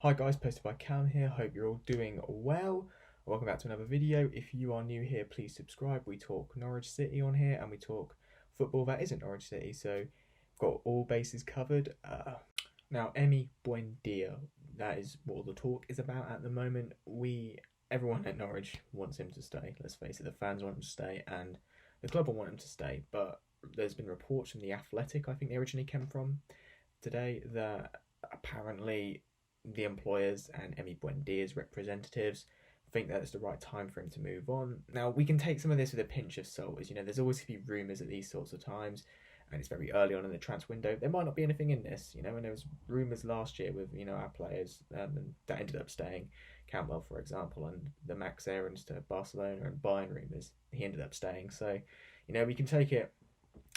Hi guys, posted by Cam here. Hope you're all doing well. Welcome back to another video. If you are new here, please subscribe. We talk Norwich City on here and we talk football that isn't Norwich City. So got all bases covered. Now Emi Buendia, that is what the talk is about at the moment. Everyone at Norwich wants him to stay. Let's face it, the fans want him to stay and the club will want him to stay. But there's been reports from the Athletic, I think they originally came from today, that apparently the employers and Emi Buendia's representatives think that it's the right time for him to move on. Now, we can take some of this with a pinch of salt, as you know, there's always going to be rumours at these sorts of times, and it's very early on in the transfer window. There might not be anything in this, you know, and there was rumours last year with, our players that ended up staying. Campbell, for example, and the Max Aarons to Barcelona and Bayern rumours, he ended up staying. So, we can take it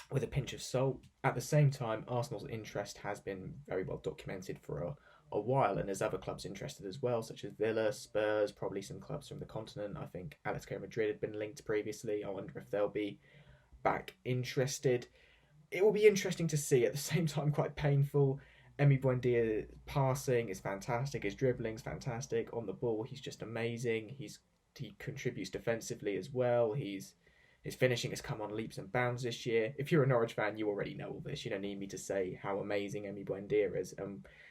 with a pinch of salt. At the same time, Arsenal's interest has been very well documented for a while, and there's other clubs interested as well, such as Villa, Spurs, probably some clubs from the continent. I think Atletico Madrid had been linked previously. I wonder if they'll be back interested. It will be interesting to see. At the same time, quite painful. Emi Buendia passing is fantastic. His dribbling's fantastic. On the ball, he's just amazing. He contributes defensively as well. His finishing has come on leaps and bounds this year. If you're a Norwich fan, you already know all this. You don't need me to say how amazing Emi Buendia is,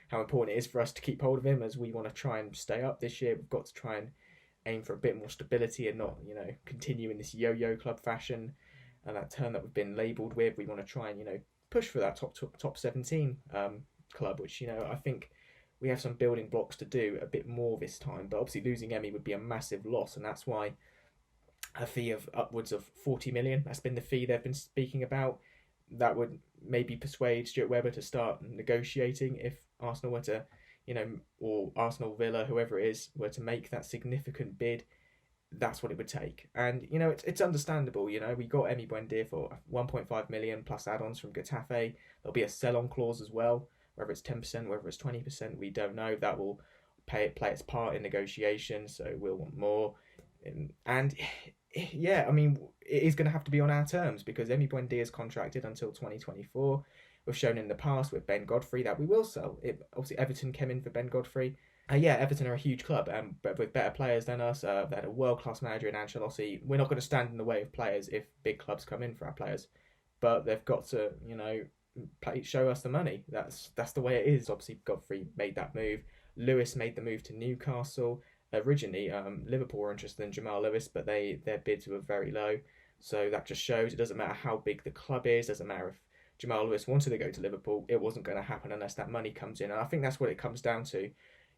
how important it is for us to keep hold of him as we want to try and stay up this year. We've got to try and aim for a bit more stability and not, continue in this yo-yo club fashion and that term that we've been labelled with. We want to try and, push for that top 17 club, which, I think we have some building blocks to do a bit more this time. But obviously losing Emi would be a massive loss, and that's why a fee of upwards of 40 million. That's been the fee they've been speaking about. That would maybe persuade Stuart Webber to start negotiating if Arsenal were to, or Arsenal, Villa, whoever it is, were to make that significant bid. That's what it would take. And, it's understandable. We got Emi Buendia for 1.5 million plus add-ons from Getafe. There'll be a sell-on clause as well. Whether it's 10%, whether it's 20%, we don't know. That will play its part in negotiations, so we'll want more. And yeah, it is going to have to be on our terms because Emi Buendia is contracted until 2024. We've shown in the past with Ben Godfrey that we will sell. Obviously, Everton came in for Ben Godfrey. Everton are a huge club, but with better players than us. They had a world-class manager in Ancelotti. We're not going to stand in the way of players if big clubs come in for our players. But they've got to, show us the money. That's the way it is. Obviously, Godfrey made that move. Lewis made the move to Newcastle. Originally, Liverpool were interested in Jamal Lewis, but their bids were very low. So that just shows it doesn't matter how big the club is, doesn't matter if Jamal Lewis wanted to go to Liverpool, it wasn't going to happen unless that money comes in. And I think that's what it comes down to.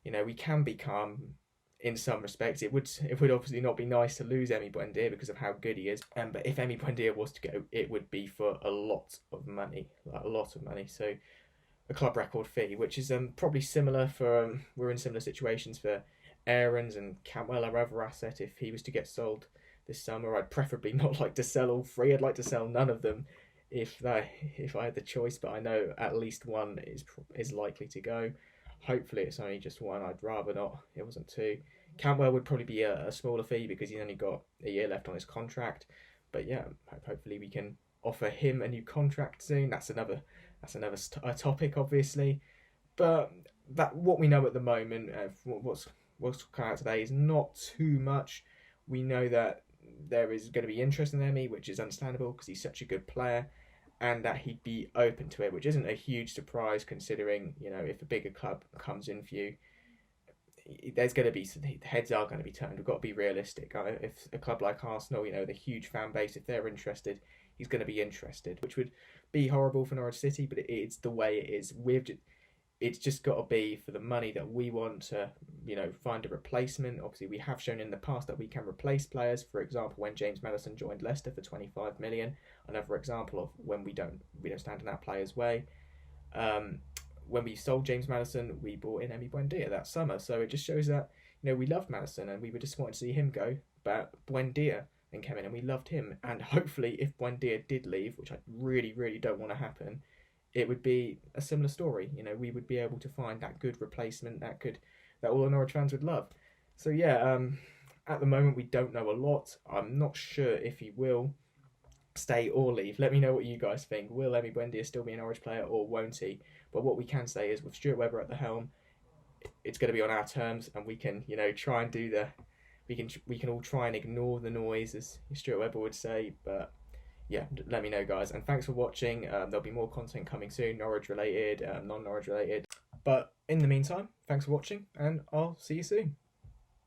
We can be calm in some respects. It would obviously not be nice to lose Emi Buendia because of how good he is. But if Emi Buendia was to go, it would be for a lot of money, like a lot of money. So a club record fee, which is probably similar for we're in similar situations for Aarons and Cantwell, our other asset. If he was to get sold this summer, I'd preferably not like to sell all three. I'd like to sell none of them if I had the choice. But I know at least one is likely to go. Hopefully it's only just one. I'd rather not. It wasn't two. Cantwell would probably be a smaller fee because he's only got a year left on his contract. But yeah, hopefully we can offer him a new contract soon. That's another topic, obviously. But that what we know at the moment, what's come out today is not too much. We know that there is going to be interest in Emi, which is understandable because he's such a good player, and that he'd be open to it, which isn't a huge surprise considering, if a bigger club comes in for you, there's going to be heads are going to be turned. We've got to be realistic. If a club like Arsenal, the huge fan base, if they're interested, he's going to be interested, which would be horrible for Norwich City, but it's the way it is. It's just got to be for the money that we want to, find a replacement. Obviously, we have shown in the past that we can replace players. For example, when James Maddison joined Leicester for 25 million, another example of when we don't stand in our players' way. When we sold James Maddison, we brought in Emi Buendia that summer. So it just shows that, we loved Maddison and we were disappointed to see him go, but Buendia then came in and we loved him. And hopefully, if Buendia did leave, which I really, really don't want to happen, it would be a similar story. We would be able to find that good replacement that all the Norwich fans would love. So yeah, at the moment we don't know a lot. I'm not sure if he will stay or leave. Let me know what you guys think. Will Emi Buendia still be a Norwich player or won't he? But what we can say is with Stuart Webber at the helm, it's going to be on our terms, and we can, try and do we can all try and ignore the noise, as Stuart Webber would say. But yeah, let me know, guys, and thanks for watching. There'll be more content coming soon, Norwich related, non-Norwich related. But in the meantime, thanks for watching, and I'll see you soon.